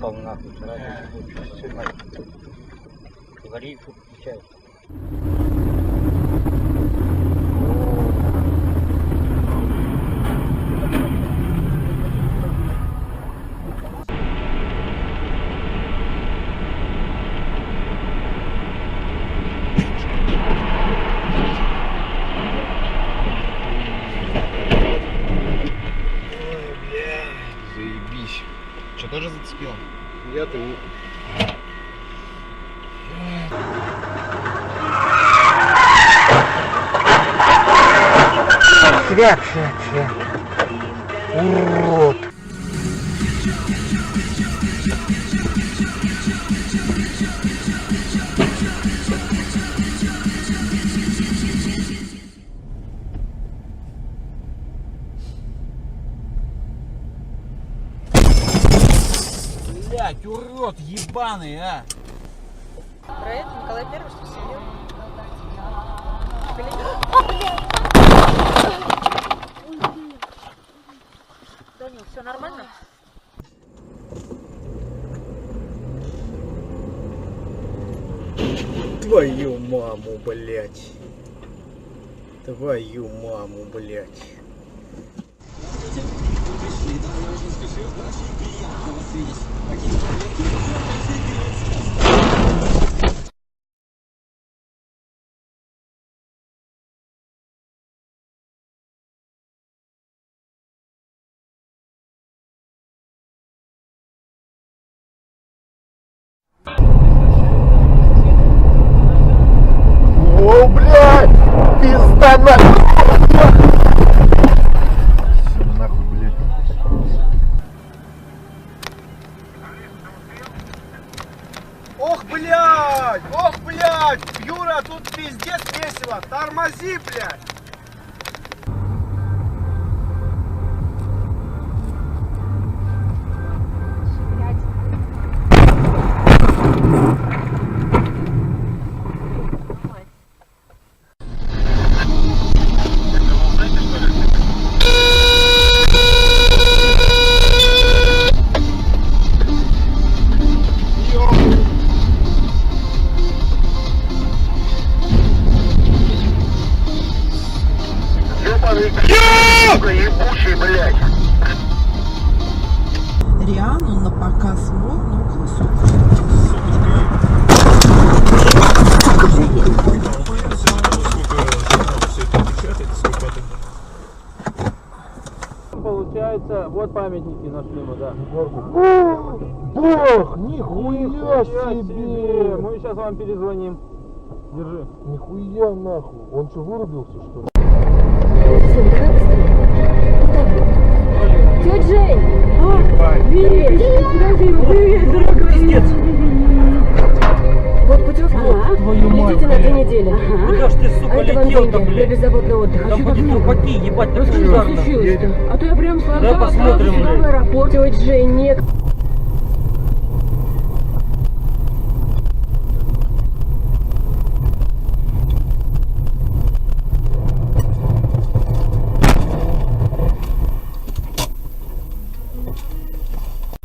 выпал нахуй, сразу будет снимать. Говори, что включай. Заебись. Что, тоже зацепил? Я-то не... Свят. Урод. Блять, урод ебаный, а! Про это Николай Первый, что сидел? Данил, все нормально? Твою маму, блядь. Твою маму, блядь. О, блядь! Пизда нахуй! Все, нахуй, блядь. Ох, блядь! Ох, блядь! Юра, тут пиздец весело! Тормози, блядь! Ебучий, блядь! Риану на показ мод на около Получается, вот памятники нашли мы, да. Бог, нихуя себе! Мы сейчас вам перезвоним. Держи. Нихуя нахуй! Он что, вырубился, что ли? Тетя Жень! Привет! Привет, дорогой! Пиздец! Вот путевка. Летите на 2 недели. Куда ж ты, сука, А это вам летел-то, деньги для блядь? беззаботного отдыха. Там Чё будет так много? трупаки, ебать, так Расскажи, что шикарно. случилось-то? А то я прям Давай сломала посмотрим, сюда в блядь. аэропорт. Тетя Жень, нет.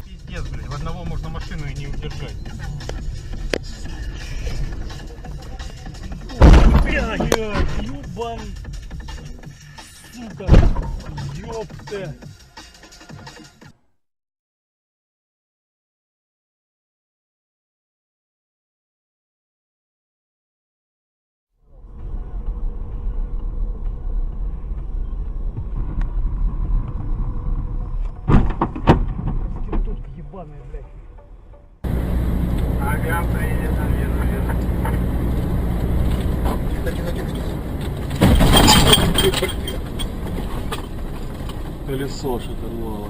Пиздец, блядь, в одного можно машину и не удержать. Блядь, ёбан, сука, ёпта. Проститутка ебаная, блядь. Ага, привет, Колесо шатырнуло.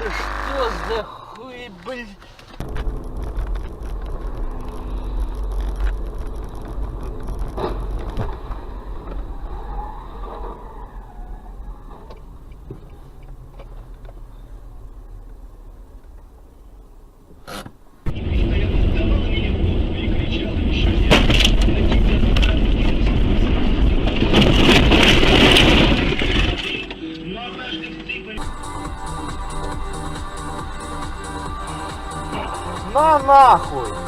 Что за хуй, блядь? нахуй!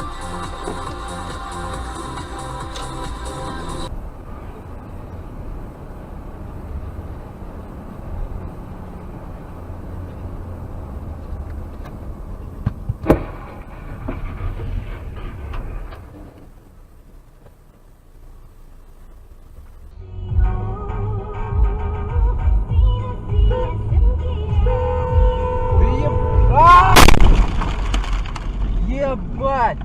Ебать!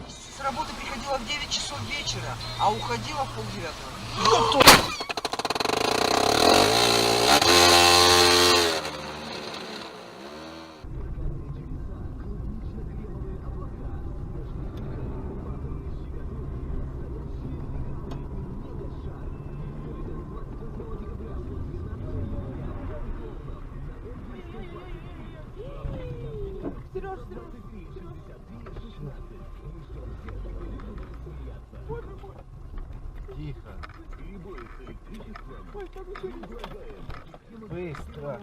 С работы приходила в 9 часов вечера, а уходила в полдевятого. Тихо. Быстро.